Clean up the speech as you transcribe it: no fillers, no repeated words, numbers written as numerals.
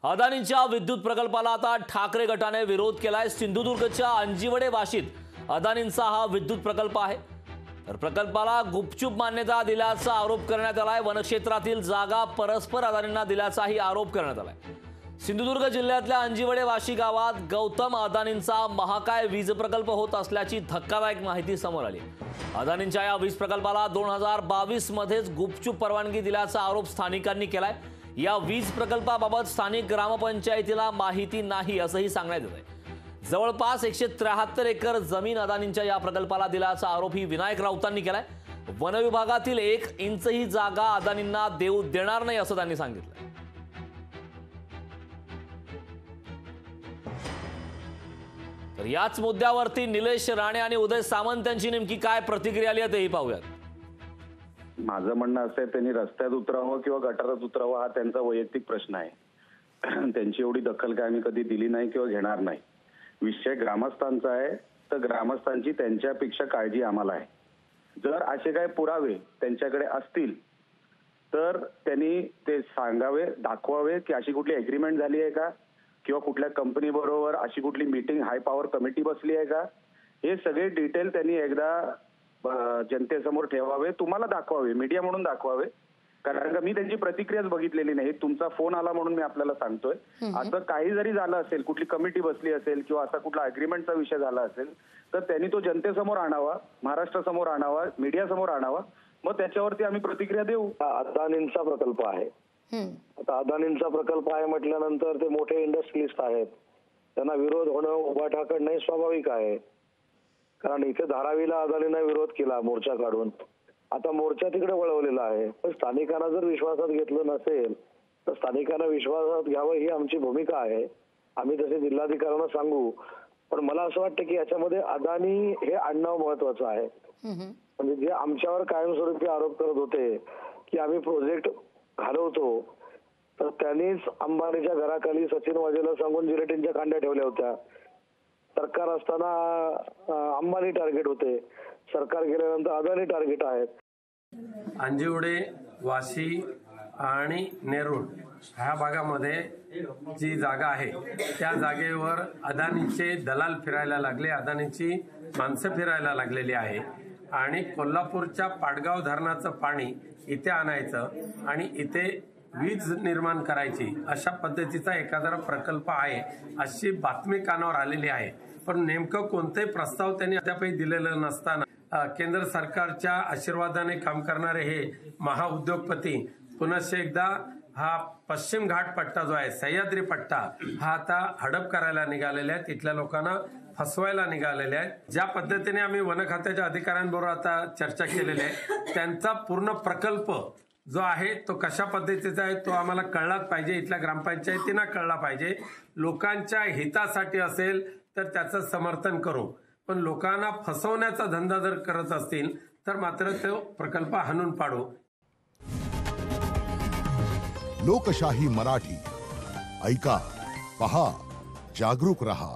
अदानींच्या विद्युत प्रकल्पाला आता ठाकरे गटाने विरोध केलाय। सिंधुदुर्गच्या अंजिवडे वाशीत अदानींचा हा विद्युत प्रकल्प आहे। तर प्रकल्पाला गुपचूप मान्यता दिल्याचा आरोप करण्यात आलाय। वनक्षेत्रातील जागा परस्पर अदानींना दिल्याचाही आरोप करण्यात आलाय। सिंधुदुर्ग जिल्ह्यातल्या अंजिवडे वाशी गावात गौतम अदानींचा महाकाय वीज प्रकल्प होत असल्याची धक्कादायक माहिती समोर आली। अदानींच्या या वीज प्रकल्पाला 2022 मध्येच गुपचूप परवानगी दिल्याचा आरोप स्थानिकांनी केलाय। या वीज प्रकल्पाबाबत स्थानिक ग्रामपंचायतीला माहिती नाही असंही सांगण्यात येत आहे। जवळपास 173 एकर जमीन अदानींच्या या प्रकल्पाला दिल्याचा आरोपही विनायक राऊतांनी केलाय। वन विभागातील 1 इंचही जागा अदानींना देणार नाही असं त्यांनी सांगितलं। तर याच मुद्द्यावरती निलेश राणे आणि उदय सामंत यांची नेमकी काय प्रतिक्रिया आली आहे तेही पाहूयात। माझं म्हणणं असं आहे, त्यांनी रस्त्यात उतरावं किंवा गटारात उतरावं हा त्यांचा वैयक्तिक प्रश्न आहे। त्यांची एवढी दखल काय आम्ही कधी दिली नाही किंवा घेणार नाही। विषय ग्रामस्थांचा आहे, तर ग्रामस्थांची त्यांच्यापेक्षा काळजी आम्हाला आहे। जर असे काही पुरावे त्यांच्याकडे असतील तर त्यांनी ते सांगावे, दाखवावे की अशी कुठली एग्रीमेंट झाली आहे का किंवा कुठल्या कंपनी बरोबर अशी कुठली मीटिंग हाय पॉवर कमिटी बसली आहे का, हे सगळे डिटेल त्यांनी एकदा जनतेसमोर ठेवावे, तुम्हाला दाखवावे, मीडिया म्हणून दाखवावे। कारण का मी त्यांची प्रतिक्रियाच बघितलेली नाही। तुमचा फोन आला म्हणून मी आपल्याला सांगतोय। असं काही जरी झालं असेल, कुठली कमिटी बसली असेल किंवा असा कुठला अग्रीमेंटचा विषय झाला असेल तर त्यांनी तो जनतेसमोर आणावा, महाराष्ट्रासमोर आणावा, मीडिया समोर आणावा, मग त्याच्यावरती आम्ही प्रतिक्रिया देऊ। अदानींचा प्रकल्प आहे। आता अदानींचा प्रकल्प आहे म्हटल्यानंतर ते मोठे इंडस्ट्रियलिस्ट आहेत, त्यांना विरोध होणं उभा ठाकरणं स्वाभाविक आहे। कारण इथे धारावीला अदानींना विरोध केला मोर्चा काढून, आता मोर्चा तिकडे वळवलेला आहे। पण स्थानिकांना जर विश्वासात घेतलं नसेल तर स्थानिकांना विश्वासात घ्यावं ही आमची भूमिका आहे। आम्ही तसे जिल्हाधिकाऱ्यांना सांगू। पण मला असं वाटतं की याच्यामध्ये अदानी हे आडनाव महत्वाचं आहे। म्हणजे जे आमच्यावर कायमस्वरूपी आरोप करत होते की आम्ही प्रोजेक्ट घालवतो, तर त्यांनीच अंबानीच्या घराखाली सचिन वाजेला सांगून जिलेटिनच्या कांड्या ठेवल्या होत्या। सरकार असताना अंबानी टार्गेट होते, सरकार गेल्यानंतर अदानी टार्गेट आहेत। अंजिवडे, वाशी आणि नेरूळ ह्या भागामध्ये जी जागा आहे त्या जागेवर अदानीचे दलाल फिरायला लागले, अदानीची माणसं फिरायला लागलेली आहे आणि कोल्हापूरच्या पाटगाव धरणाचं पाणी इथे आणायचं आणि इथे वीज निर्माण करायची अशा पद्धतीचा एखादा प्रकल्प आहे अशी बातमी कानावर आलेली आहे। पण नेमकं कोणतेही प्रस्ताव त्यांनी अद्यापही दिलेलं नसताना केंद्र सरकारच्या आशीर्वादाने काम करणारे हे महाउद्योगपती पुन्हा एकदा हा पश्चिम घाट पट्टा जो आहे, सह्याद्री पट्टा, हा आता हडप करायला निघालेला आहे, तिथल्या लोकांना फसवायला निघालेले आहेत। ज्या पद्धतीने आम्ही वन खात्याच्या अधिकाऱ्यांबरोबर आता चर्चा केलेली आहे, त्यांचा पूर्ण प्रकल्प जो आहे तो कशा पद्धतीचा आहे तो आम्हाला कळलाच पाहिजे, इथल्या ग्रामपंचायतींना कळला पाहिजे। लोकांच्या हितासाठी असेल तर त्याचं समर्थन करू, पण लोकांना फसवण्याचा धंदा जर करत असतील तर मात्र तो प्रकल्प हाणून पाडू। लोकशाही मराठी ऐका, पहा, जागरूक रहा।